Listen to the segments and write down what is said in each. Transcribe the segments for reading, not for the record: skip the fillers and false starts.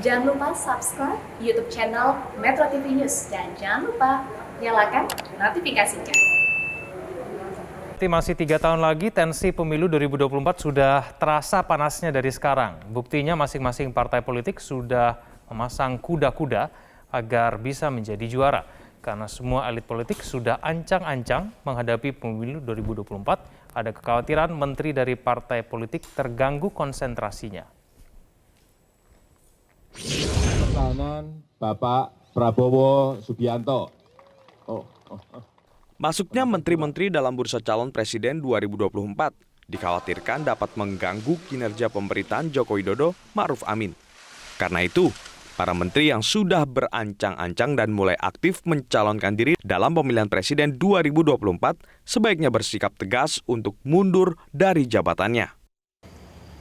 Jangan lupa subscribe YouTube channel Metro TV News dan jangan lupa nyalakan notifikasinya. Masih 3 tahun lagi, tensi pemilu 2024 sudah terasa panasnya dari sekarang. Buktinya masing-masing partai politik sudah memasang kuda-kuda agar bisa menjadi juara. Karena semua elit politik sudah ancang-ancang menghadapi pemilu 2024, ada kekhawatiran menteri dari partai politik terganggu konsentrasinya. Pasangan Bapak Prabowo Subianto. Masuknya menteri-menteri dalam bursa calon presiden 2024 dikhawatirkan dapat mengganggu kinerja pemerintahan Joko Widodo Ma'ruf Amin. Karena itu, para menteri yang sudah berancang-ancang dan mulai aktif mencalonkan diri dalam pemilihan presiden 2024 sebaiknya bersikap tegas untuk mundur dari jabatannya.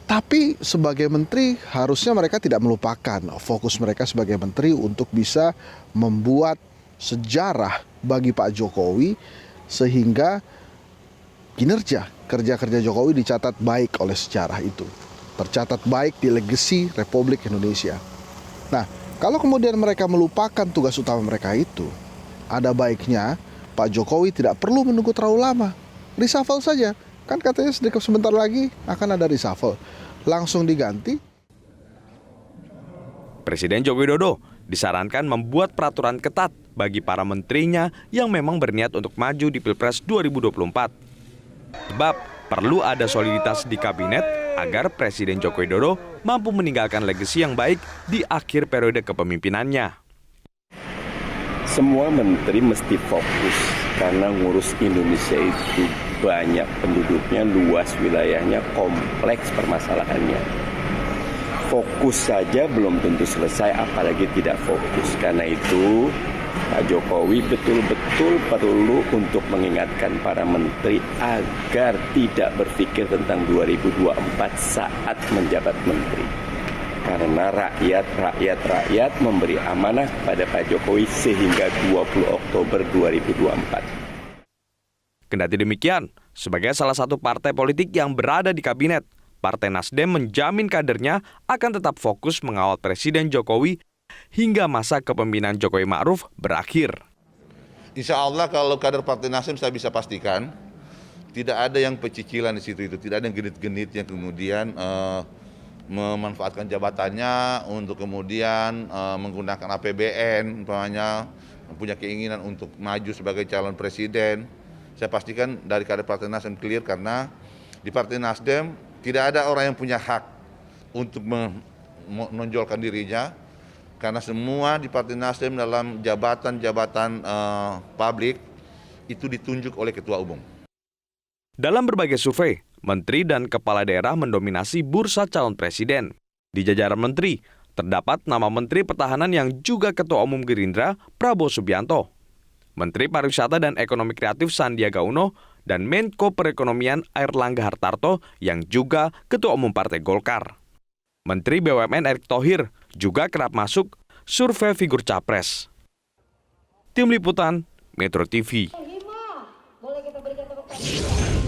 Tapi sebagai menteri harusnya mereka tidak melupakan fokus mereka sebagai menteri untuk bisa membuat sejarah bagi Pak Jokowi sehingga kerja-kerja Jokowi dicatat baik oleh sejarah itu. Tercatat baik di legasi Republik Indonesia. Nah, kalau kemudian mereka melupakan tugas utama mereka itu, ada baiknya Pak Jokowi tidak perlu menunggu terlalu lama. Reshuffle saja, kan katanya sebentar lagi akan ada reshuffle. Langsung diganti. Presiden Joko Widodo disarankan membuat peraturan ketat bagi para menterinya yang memang berniat untuk maju di Pilpres 2024. Sebab perlu ada soliditas di kabinet agar Presiden Joko Widodo mampu meninggalkan legasi yang baik di akhir periode kepemimpinannya. Semua menteri mesti fokus karena ngurus Indonesia itu banyak penduduknya, luas wilayahnya, kompleks permasalahannya. Fokus saja belum tentu selesai, apalagi tidak fokus. Karena itu Pak Jokowi betul-betul perlu untuk mengingatkan para menteri agar tidak berpikir tentang 2024 saat menjabat menteri. Karena rakyat memberi amanah kepada Pak Jokowi sehingga 20 Oktober 2024. Kendati demikian, sebagai salah satu partai politik yang berada di kabinet, Partai Nasdem menjamin kadernya akan tetap fokus mengawal Presiden Jokowi hingga masa kepemimpinan Jokowi Ma'ruf berakhir. Insya Allah kalau kader Partai Nasdem saya bisa pastikan tidak ada yang pecicilan di situ, tidak ada yang genit-genit yang kemudian memanfaatkan jabatannya untuk kemudian menggunakan APBN, umpamanya punya keinginan untuk maju sebagai calon presiden. Saya pastikan dari kader Partai Nasdem clear karena di Partai Nasdem tidak ada orang yang punya hak untuk menonjolkan dirinya karena semua di Partai Nasdem dalam jabatan-jabatan publik itu ditunjuk oleh Ketua Umum. Dalam berbagai survei, menteri dan kepala daerah mendominasi bursa calon presiden. Di jajaran menteri, terdapat nama Menteri Pertahanan yang juga Ketua Umum Gerindra, Prabowo Subianto. Menteri Pariwisata dan Ekonomi Kreatif Sandiaga Uno, dan Menko Perekonomian Airlangga Hartarto yang juga Ketua Umum Partai Golkar. Menteri BUMN Erick Thohir juga kerap masuk survei figur capres. Tim Liputan, Metro TV.